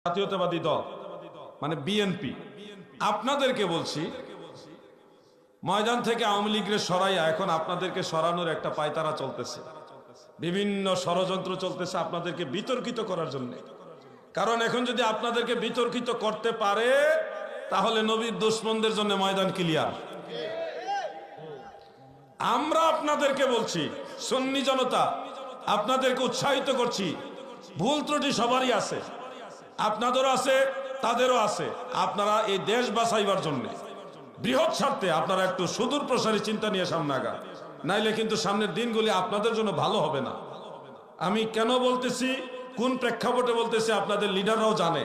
জাতীয়তাবাদী দল মানে বিএনপি আপনাদেরকে বলছি ময়দান থেকে আওয়ামী লীগের সরাইয়া এখন আপনাদেরকে সরানোর একটা পায়তারা চলতেছে, বিভিন্ন ষড়যন্ত্র চলতেছে আপনাদেরকে বিতর্কিত করার জন্য। কারণ এখন যদি আপনাদেরকে বিতর্কিত করতে পারে তাহলে নবীর দুশমনদের জন্য ময়দান ক্লিয়ার। আমরা আপনাদেরকে বলছি, সুন্নি জনতা আপনাদেরকে উৎসাহিত করছি, ভুল ত্রুটি সবারই আছে, আপনাদেরও আছে তাদেরও আছে। আপনারা এই দেশ বাঁচাইবার জন্য বৃহৎ স্বার্থে আপনারা একটু সুদূর প্রসারী চিন্তা নিয়ে সামনে আগান, নাইলে কিন্তু সামনের দিনগুলি আপনাদের জন্য ভালো হবে না। আমি কেন বলতেছি, কোন প্রেক্ষাপটে বলতেছি আপনাদের লিডাররাও জানে।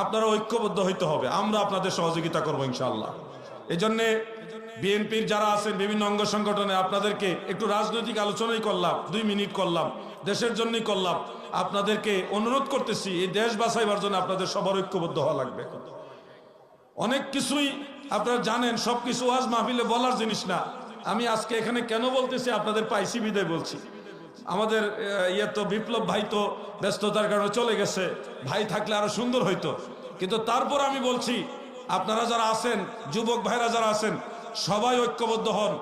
আপনারা ঐক্যবদ্ধ হইতে হবে, আমরা আপনাদের সহযোগিতা করবো ইনশাআল্লাহ। এই জন্যে বিএনপির যারা আছেন বিভিন্ন অঙ্গ সংগঠনে আপনাদেরকে একটু রাজনৈতিক আলোচনাই করলাম, 2 মিনিট করলাম, দেশের জন্যই করলাম। আপনাদেরকে অনুরোধ করতেছি এই দেশ বাঁচাইবার জন্য আপনাদের সবার ঐক্যবদ্ধ হওয়া লাগবে। অনেক কিছুই আপনারা জানেন, সবকিছু ওয়াজ মাহফিলে বলার জিনিস না। আমি আজকে এখানে কেন বলতেছি আপনাদের পাইসি বিদায় বলছি। আমাদের তো বিপ্লব ভাই তো ব্যস্ততার কারণে চলে গেছে, ভাই থাকলে আরো সুন্দর হইতো। কিন্তু তারপর আমি বলছি আপনারা যারা আছেন, যুবক ভাইরা যারা আছেন, সবাই ঐক্যবদ্ধ হন।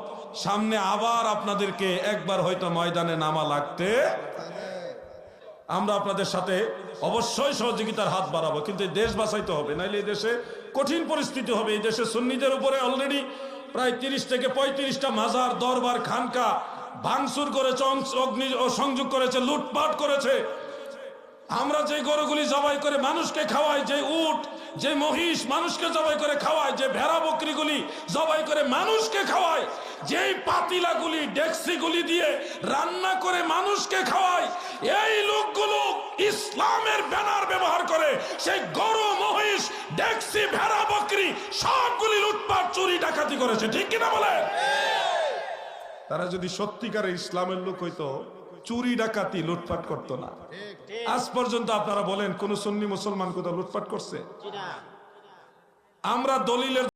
সামনে আবার আপনাদেরকে একবার হয়তো ময়দানে নামা লাগতে, আমরা আপনাদের সাথে অবশ্যই সহযোগিতার হাত বাড়াবো, কিন্তু এই দেশ বাঁচাইতে হবে, নাইলে এই দেশে কঠিন পরিস্থিতি হবে। এই দেশে সুন্নিদের উপরে অলরেডি প্রায় 30 থেকে 35টা মাজার, দরবার, খানকা ভাঙচুর করেছে, অগ্নি সংযোগ করেছে, লুটপাট করেছে। আমরা যে গরুগুলি জবাই করে মানুষকে খাওয়াই, যে উট, যে মহিষ মানুষকে জবাই করে খাওয়ায়, যে ভেড়া বকরিগুলি জবাই করে মানুষকে খাওয়ায়, যেই পাতিলাগুলি ডেক্সিগুলি দিয়ে রান্না করে মানুষকে খাওয়ায়, এই লোকগুলো ইসলামের ব্যানার ব্যবহার করে সেই গরু, মহিষ, ডেক্সি, ভেড়া, বকরি সবগুলি লুটপাট, চুরি, ডাকাতি করেছে। ঠিক কিনা বলে? তারা যদি সত্যিকারের ইসলামের লোক হইতো চুরি, ডাকাতি, লুটপাট করতো না। আজ পর্যন্ত আপনারা বলেন কোন সুন্নি মুসলমান কোথাও লুটপাট করছে? আমরা দলিলের